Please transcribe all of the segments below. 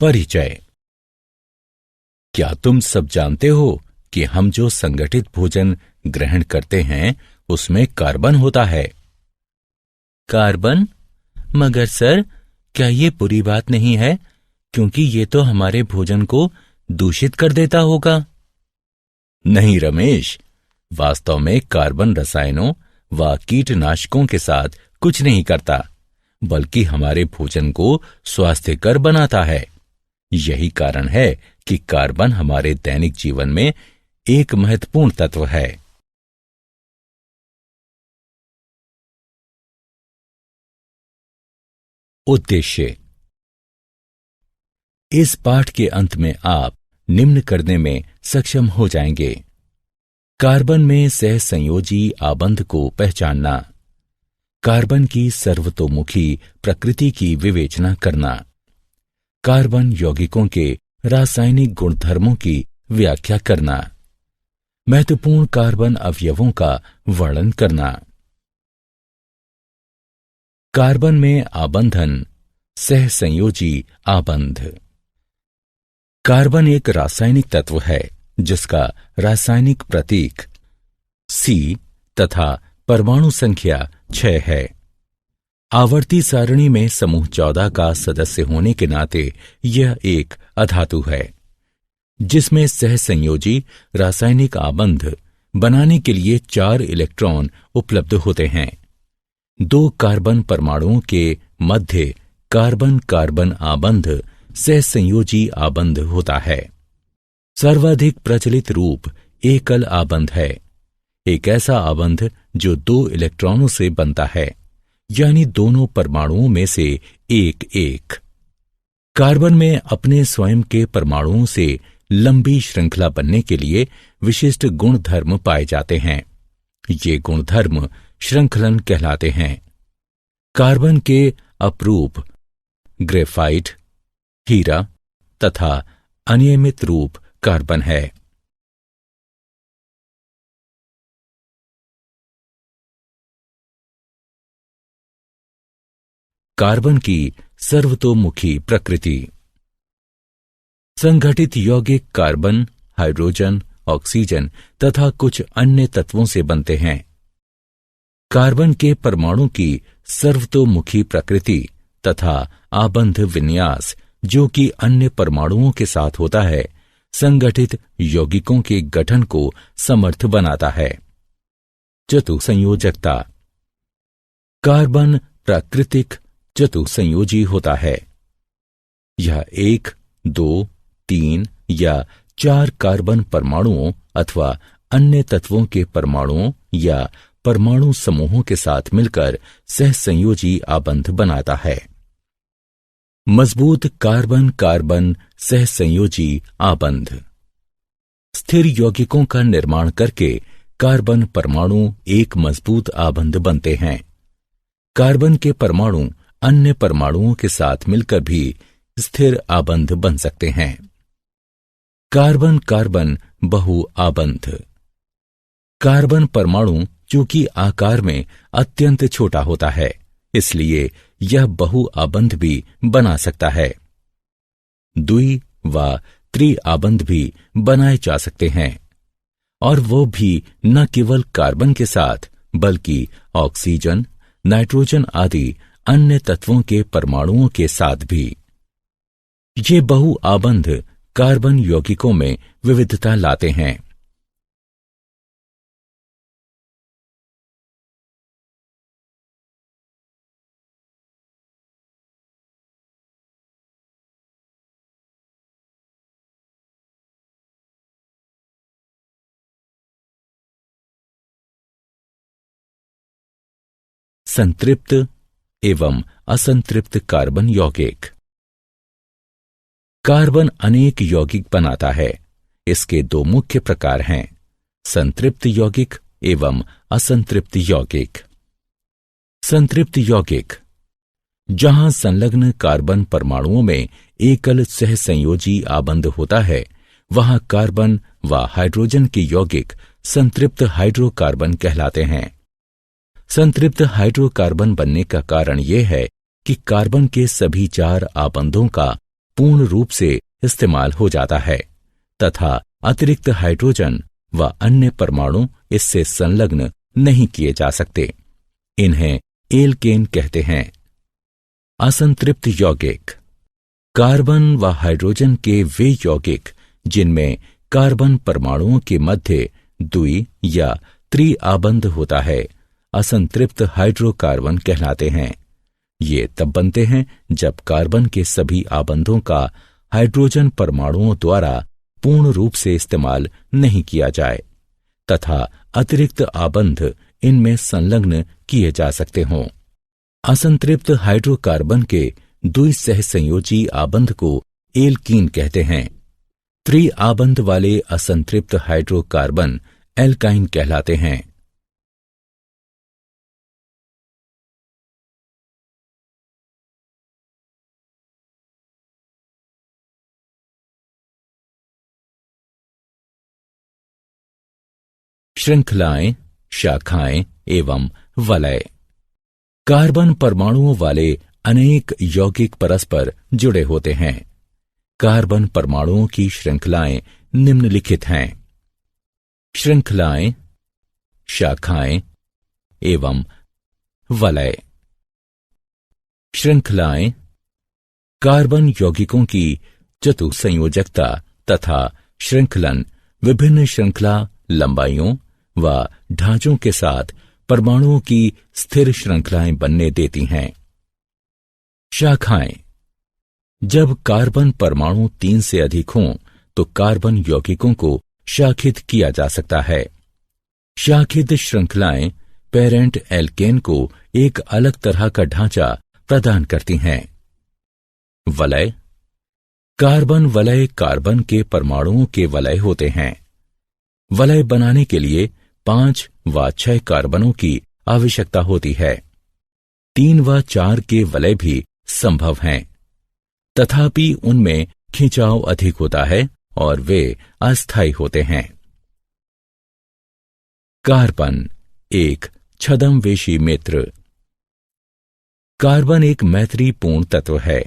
परिचय। क्या तुम सब जानते हो कि हम जो संगठित भोजन ग्रहण करते हैं उसमें कार्बन होता है? कार्बन? मगर सर, क्या ये बुरी बात नहीं है, क्योंकि ये तो हमारे भोजन को दूषित कर देता होगा। नहीं रमेश, वास्तव में कार्बन रसायनों व कीटनाशकों के साथ कुछ नहीं करता, बल्कि हमारे भोजन को स्वास्थ्यकर बनाता है। यही कारण है कि कार्बन हमारे दैनिक जीवन में एक महत्वपूर्ण तत्व है। उद्देश्य। इस पाठ के अंत में आप निम्न करने में सक्षम हो जाएंगे। कार्बन में सहसंयोजी आबंध को पहचानना, कार्बन की सर्वतोमुखी प्रकृति की विवेचना करना, कार्बन यौगिकों के रासायनिक गुणधर्मों की व्याख्या करना, महत्वपूर्ण कार्बन अवयवों का वर्णन करना। कार्बन में आबंधन, सहसंयोजी आबंध। कार्बन एक रासायनिक तत्व है जिसका रासायनिक प्रतीक C तथा परमाणु संख्या 6 है। आवर्ती सारणी में समूह 14 का सदस्य होने के नाते यह एक अधातु है, जिसमें सहसंयोजी रासायनिक आबंध बनाने के लिए 4 इलेक्ट्रॉन उपलब्ध होते हैं। 2 कार्बन परमाणुओं के मध्य कार्बन कार्बन आबंध सहसंयोजी आबंध होता है। सर्वाधिक प्रचलित रूप एकल आबंध है, एक ऐसा आबंध जो 2 इलेक्ट्रॉनों से बनता है, यानी दोनों परमाणुओं में से एक एक। कार्बन में अपने स्वयं के परमाणुओं से लंबी श्रृंखला बनने के लिए विशिष्ट गुणधर्म पाए जाते हैं। ये गुणधर्म श्रृंखलन कहलाते हैं। कार्बन के अपरूप ग्रेफाइट, हीरा तथा अनियमित रूप कार्बन है। कार्बन की सर्वतोमुखी प्रकृति। संगठित यौगिक कार्बन, हाइड्रोजन, ऑक्सीजन तथा कुछ अन्य तत्वों से बनते हैं। कार्बन के परमाणु की सर्वतोमुखी प्रकृति तथा आबंध विन्यास, जो कि अन्य परमाणुओं के साथ होता है, संगठित यौगिकों के गठन को समर्थ बनाता है। चतुसंयोजकता। कार्बन प्राकृतिक चतुसंयोजी होता है। यह 1, 2, 3 या 4 कार्बन परमाणुओं अथवा अन्य तत्वों के परमाणुओं या परमाणु समूहों के साथ मिलकर सहसंयोजी आबंध बनाता है। मजबूत कार्बन कार्बन सहसंयोजी आबंध। स्थिर यौगिकों का निर्माण करके कार्बन परमाणु एक मजबूत आबंध बनते हैं। कार्बन के परमाणु अन्य परमाणुओं के साथ मिलकर भी स्थिर आबंध बन सकते हैं। कार्बन कार्बन बहु आबंध। कार्बन परमाणु चूंकि आकार में अत्यंत छोटा होता है, इसलिए यह बहु आबंध भी बना सकता है। द्वि व त्रि आबंध भी बनाए जा सकते हैं, और वो भी न केवल कार्बन के साथ बल्कि ऑक्सीजन, नाइट्रोजन आदि अन्य तत्वों के परमाणुओं के साथ भी। ये बहु आबंध कार्बन यौगिकों में विविधता लाते हैं। संतृप्त एवं असंतृप्त कार्बन यौगिक। कार्बन अनेक यौगिक बनाता है। इसके 2 मुख्य प्रकार हैं, संतृप्त यौगिक एवं असंतृप्त यौगिक। संतृप्त यौगिक, जहां संलग्न कार्बन परमाणुओं में एकल सहसंयोजी आबंध होता है, वहां कार्बन व हाइड्रोजन के यौगिक संतृप्त हाइड्रोकार्बन कहलाते हैं। संतृप्त हाइड्रोकार्बन बनने का कारण यह है कि कार्बन के सभी 4 आबंधों का पूर्ण रूप से इस्तेमाल हो जाता है तथा अतिरिक्त हाइड्रोजन व अन्य परमाणु इससे संलग्न नहीं किए जा सकते। इन्हें एल्केन कहते हैं। असंतृप्त यौगिक कार्बन व हाइड्रोजन के वे यौगिक जिनमें कार्बन परमाणुओं के मध्य द्वि या त्रि आबंध होता है, असंतृप्त हाइड्रोकार्बन कहलाते हैं। ये तब बनते हैं जब कार्बन के सभी आबंधों का हाइड्रोजन परमाणुओं द्वारा पूर्ण रूप से इस्तेमाल नहीं किया जाए तथा अतिरिक्त आबंध इनमें संलग्न किए जा सकते हों। असंतृप्त हाइड्रोकार्बन के द्विसहसंयोजी आबंध को एल्कीन कहते हैं। त्रि आबंध वाले असंतृप्त हाइड्रोकार्बन एल्काइन कहलाते हैं। श्रृंखलाएं, शाखाएं एवं वलय। कार्बन परमाणुओं वाले अनेक यौगिक परस्पर जुड़े होते हैं। कार्बन परमाणुओं की श्रृंखलाएं निम्नलिखित हैं। श्रृंखलाएं, शाखाएं एवं वलय। श्रृंखलाएं कार्बन यौगिकों की चतुसंयोजकता तथा श्रृंखलन विभिन्न श्रृंखला लंबाइयों व ढांचों के साथ परमाणुओं की स्थिर श्रृंखलाएं बनने देती हैं। शाखाएं जब कार्बन परमाणु 3 से अधिक हों तो कार्बन यौगिकों को शाखित किया जा सकता है। शाखित श्रृंखलाएं पेरेंट एल्केन को एक अलग तरह का ढांचा प्रदान करती हैं। वलय कार्बन वलय कार्बन के परमाणुओं के वलय होते हैं। वलय बनाने के लिए 5 व 6 कार्बनों की आवश्यकता होती है। 3 व 4 के वलय भी संभव हैं, तथापि उनमें खिंचाव अधिक होता है और वे अस्थायी होते हैं। कार्बन एक छद्मवेशी मित्र। कार्बन एक मैत्रीपूर्ण तत्व है।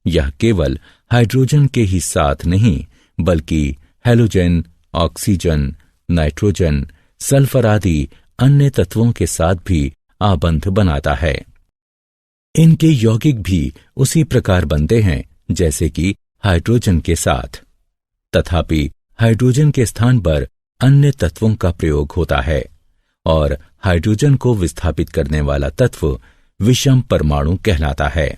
यह केवल हाइड्रोजन के ही साथ नहीं बल्कि हैलोजन, ऑक्सीजन, नाइट्रोजन, सल्फर आदि अन्य तत्वों के साथ भी आबंध बनाता है। इनके यौगिक भी उसी प्रकार बनते हैं जैसे कि हाइड्रोजन के साथ, तथापि हाइड्रोजन के स्थान पर अन्य तत्वों का प्रयोग होता है और हाइड्रोजन को विस्थापित करने वाला तत्व विषम परमाणु कहलाता है।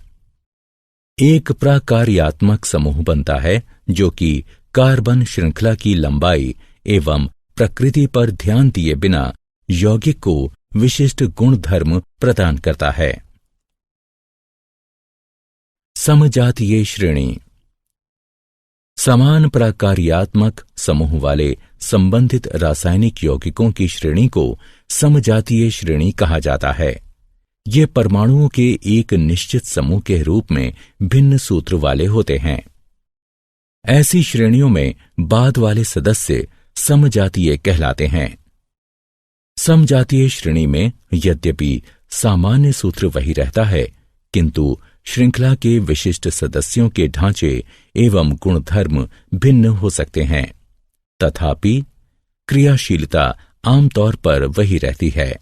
एक प्राकार्यात्मक समूह बनता है जो कि कार्बन श्रृंखला की लंबाई एवं प्रकृति पर ध्यान दिए बिना यौगिक को विशिष्ट गुण धर्म प्रदान करता है। समजातीय श्रेणी समान प्राकार्यात्मक समूह वाले संबंधित रासायनिक यौगिकों की श्रेणी को समजातीय श्रेणी कहा जाता है। ये परमाणुओं के एक निश्चित समूह के रूप में भिन्न सूत्र वाले होते हैं। ऐसी श्रेणियों में बाद वाले सदस्य समजातीय कहलाते हैं। समजातीय श्रेणी में यद्यपि सामान्य सूत्र वही रहता है, किंतु श्रृंखला के विशिष्ट सदस्यों के ढांचे एवं गुणधर्म भिन्न हो सकते हैं, तथापि क्रियाशीलता आमतौर पर वही रहती है।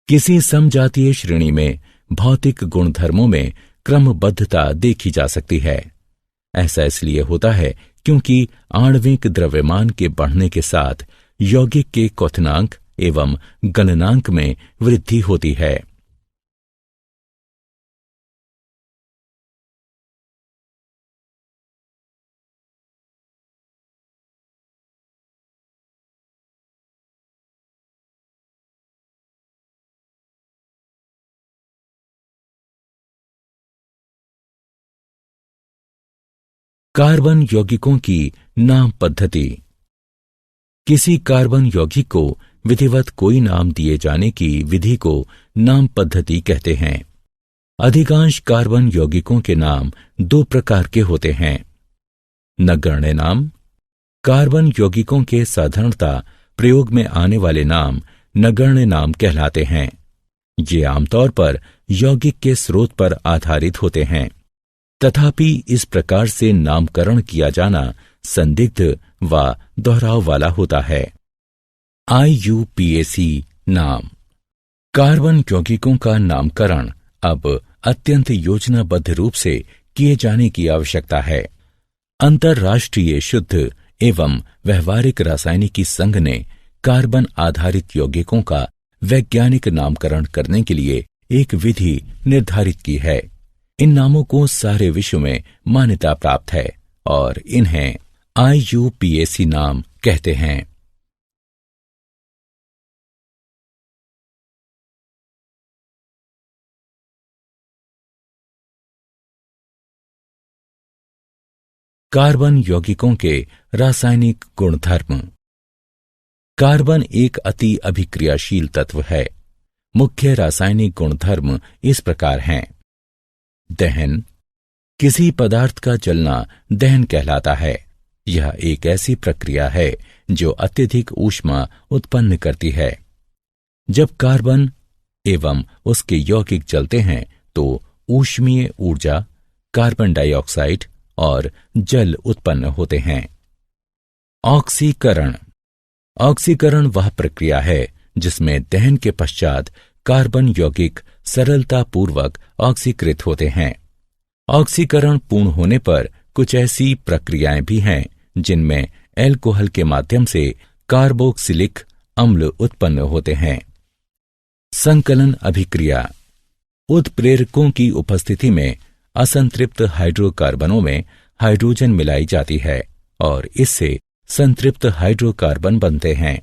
किसी समजातीय श्रेणी में भौतिक गुणधर्मों में क्रमबद्धता देखी जा सकती है। ऐसा इसलिए होता है क्योंकि आणविक द्रव्यमान के बढ़ने के साथ यौगिक के क्वथनांक एवं गलनांक में वृद्धि होती है। कार्बन यौगिकों की नाम पद्धति। किसी कार्बन यौगिक को विधिवत कोई नाम दिए जाने की विधि को नाम पद्धति कहते हैं। अधिकांश कार्बन यौगिकों के नाम 2 प्रकार के होते हैं। नगण्य नाम। कार्बन यौगिकों के साधारणतः प्रयोग में आने वाले नाम नगण्य नाम कहलाते हैं। ये आमतौर पर यौगिक के स्रोत पर आधारित होते हैं तथापि इस प्रकार से नामकरण किया जाना संदिग्ध व दोहराव वाला होता है। IUPAC नाम। कार्बन यौगिकों का नामकरण अब अत्यंत योजनाबद्ध रूप से किए जाने की आवश्यकता है। अंतर्राष्ट्रीय शुद्ध एवं व्यवहारिक रासायनिकी संघ ने कार्बन आधारित यौगिकों का वैज्ञानिक नामकरण करने के लिए एक विधि निर्धारित की है। इन नामों को सारे विश्व में मान्यता प्राप्त है और इन्हें IUPAC नाम कहते हैं। कार्बन यौगिकों के रासायनिक गुणधर्म। कार्बन एक अति अभिक्रियाशील तत्व है। मुख्य रासायनिक गुणधर्म इस प्रकार हैं। दहन। किसी पदार्थ का जलना दहन कहलाता है। यह एक ऐसी प्रक्रिया है जो अत्यधिक ऊष्मा उत्पन्न करती है। जब कार्बन एवं उसके यौगिक जलते हैं तो ऊष्मीय ऊर्जा, कार्बन डाइऑक्साइड और जल उत्पन्न होते हैं। ऑक्सीकरण। ऑक्सीकरण वह प्रक्रिया है जिसमें दहन के पश्चात कार्बन यौगिक सरलतापूर्वक ऑक्सीकृत होते हैं। ऑक्सीकरण पूर्ण होने पर कुछ ऐसी प्रक्रियाएं भी हैं जिनमें एल्कोहल के माध्यम से कार्बोक्सिलिक अम्ल उत्पन्न होते हैं। संकलन अभिक्रिया। उत्प्रेरकों की उपस्थिति में असंतृप्त हाइड्रोकार्बनों में हाइड्रोजन मिलाई जाती है और इससे संतृप्त हाइड्रोकार्बन बनते हैं।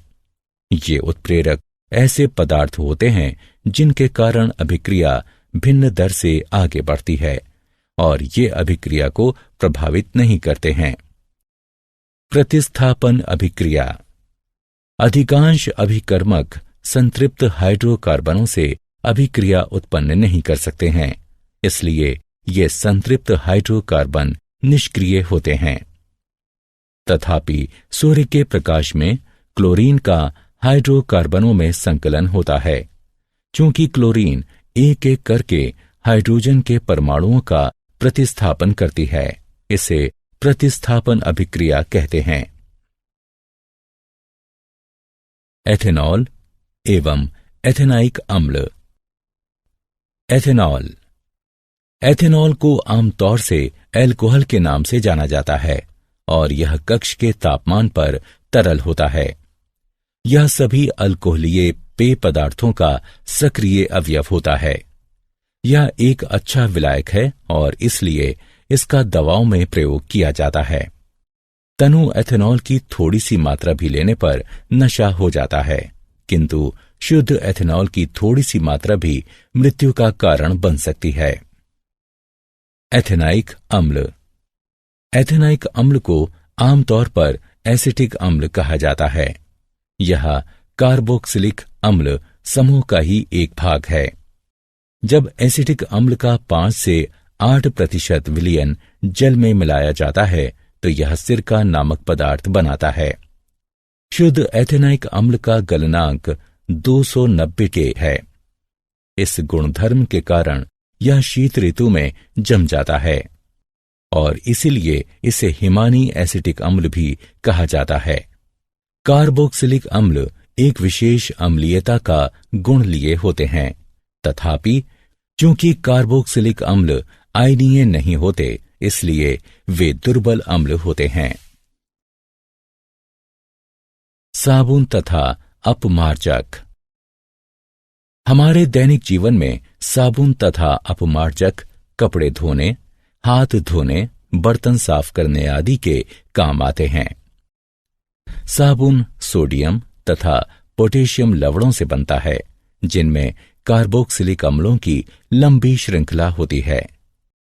ये उत्प्रेरक ऐसे पदार्थ होते हैं जिनके कारण अभिक्रिया भिन्न दर से आगे बढ़ती है और ये अभिक्रिया को प्रभावित नहीं करते हैं। प्रतिस्थापन अभिक्रिया। अधिकांश अभिकर्मक संतृप्त हाइड्रोकार्बनों से अभिक्रिया उत्पन्न नहीं कर सकते हैं, इसलिए ये संतृप्त हाइड्रोकार्बन निष्क्रिय होते हैं। तथापि सूर्य के प्रकाश में क्लोरीन का हाइड्रोकार्बनों में संकलन होता है। चूंकि क्लोरीन एक एक करके हाइड्रोजन के परमाणुओं का प्रतिस्थापन करती है, इसे प्रतिस्थापन अभिक्रिया कहते हैं। एथेनॉल एवं एथेनाइक अम्ल। एथेनॉल। एथेनॉल को आमतौर से एल्कोहल के नाम से जाना जाता है और यह कक्ष के तापमान पर तरल होता है। यह सभी अल्कोहलीय पेय पदार्थों का सक्रिय अवयव होता है। यह एक अच्छा विलायक है और इसलिए इसका दवाओं में प्रयोग किया जाता है। तनु एथेनॉल की थोड़ी सी मात्रा भी लेने पर नशा हो जाता है, किंतु शुद्ध एथेनॉल की थोड़ी सी मात्रा भी मृत्यु का कारण बन सकती है। एथेनाइक अम्ल। एथेनाइक अम्ल को आमतौर पर एसिटिक अम्ल कहा जाता है। यह कार्बोक्सिलिक अम्ल समूह का ही एक भाग है। जब एसिटिक अम्ल का 5 से 8% विलयन जल में मिलाया जाता है तो यह सिरका नामक पदार्थ बनाता है। शुद्ध एथेनाइक अम्ल का गलनांक 290 के है। इस गुणधर्म के कारण यह शीत ऋतु में जम जाता है और इसीलिए इसे हिमानी एसिटिक अम्ल भी कहा जाता है। कार्बोक्सिलिक अम्ल एक विशेष अम्लीयता का गुण लिए होते हैं, तथापि चूंकि कार्बोक्सिलिक अम्ल आयनीय नहीं होते, इसलिए वे दुर्बल अम्ल होते हैं। साबुन तथा अपमार्जक। हमारे दैनिक जीवन में साबुन तथा अपमार्जक कपड़े धोने, हाथ धोने, बर्तन साफ करने आदि के काम आते हैं। साबुन सोडियम तथा पोटेशियम लवणों से बनता है, जिनमें कार्बोक्सिलिक अम्लों की लंबी श्रृंखला होती है।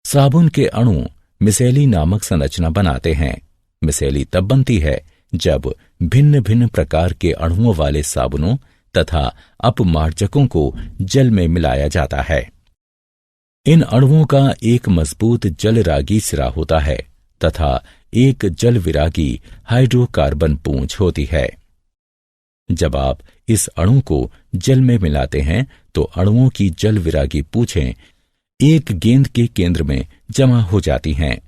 साबुन के अणु मिसेली नामक संरचना बनाते हैं। मिसेली तब बनती है जब भिन्न भिन्न प्रकार के अणुओं वाले साबुनों तथा अपमार्जकों को जल में मिलाया जाता है। इन अणुओं का एक मजबूत जलरागी सिरा होता है तथा एक जल विरागी हाइड्रोकार्बन पूंछ होती है। जब आप इस अणु को जल में मिलाते हैं तो अणुओं की जल विरागी पूंछें एक गेंद के केंद्र में जमा हो जाती हैं।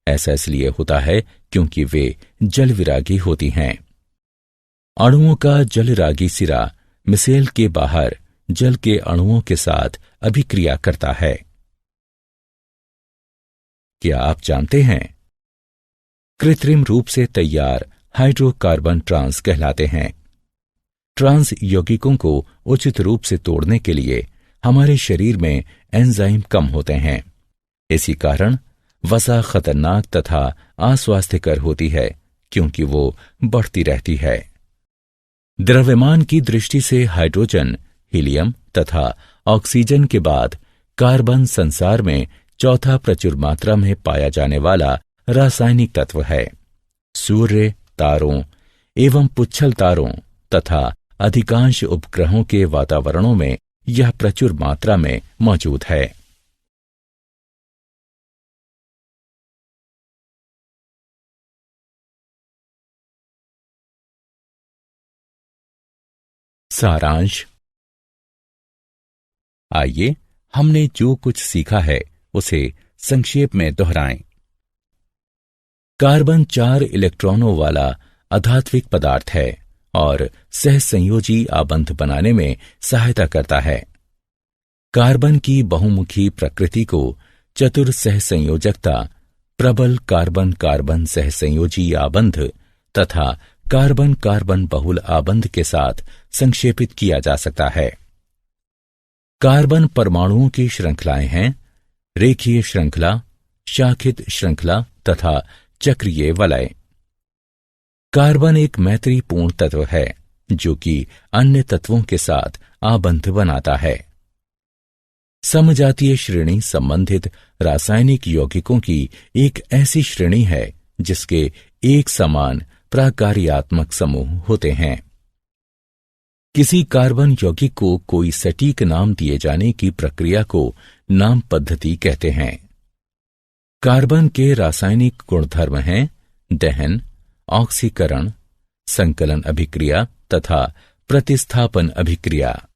ऐसा इसलिए होता है क्योंकि वे जलविरागी होती हैं। अणुओं का जलरागी सिरा मिसेल के बाहर जल के अणुओं के साथ अभिक्रिया करता है। क्या आप जानते हैं, कृत्रिम रूप से तैयार हाइड्रोकार्बन ट्रांस कहलाते हैं। ट्रांस यौगिकों को उचित रूप से तोड़ने के लिए हमारे शरीर में एंजाइम कम होते हैं। इसी कारण वसा खतरनाक तथा अस्वास्थ्यकर होती है क्योंकि वो बढ़ती रहती है। द्रव्यमान की दृष्टि से हाइड्रोजन, हीलियम तथा ऑक्सीजन के बाद कार्बन संसार में चौथा प्रचुर मात्रा में पाया जाने वाला रासायनिक तत्व है। सूर्य, तारों एवं पुच्छल तारों तथा अधिकांश उपग्रहों के वातावरणों में यह प्रचुर मात्रा में मौजूद है। सारांश। आइए हमने जो कुछ सीखा है उसे संक्षेप में दोहराएं। कार्बन 4 इलेक्ट्रॉनों वाला अधात्विक पदार्थ है और सहसंयोजी आबंध बनाने में सहायता करता है। कार्बन की बहुमुखी प्रकृति को चतुर सहसंयोजकता, प्रबल कार्बन कार्बन सहसंयोजी आबंध तथा कार्बन कार्बन बहुल आबंध के साथ संक्षेपित किया जा सकता है। कार्बन परमाणुओं की श्रृंखलाएं हैं रेखीय श्रृंखला, शाखित श्रृंखला तथा चक्रीय वलय। कार्बन एक मैत्रीपूर्ण तत्व है जो कि अन्य तत्वों के साथ आबंध बनाता है। समजातीय श्रेणी संबंधित रासायनिक यौगिकों की एक ऐसी श्रेणी है जिसके एक समान प्राकार्यात्मक समूह होते हैं। किसी कार्बन यौगिक को कोई सटीक नाम दिए जाने की प्रक्रिया को नाम पद्धति कहते हैं। कार्बन के रासायनिक गुणधर्म हैं दहन, ऑक्सीकरण, संकलन अभिक्रिया तथा प्रतिस्थापन अभिक्रिया।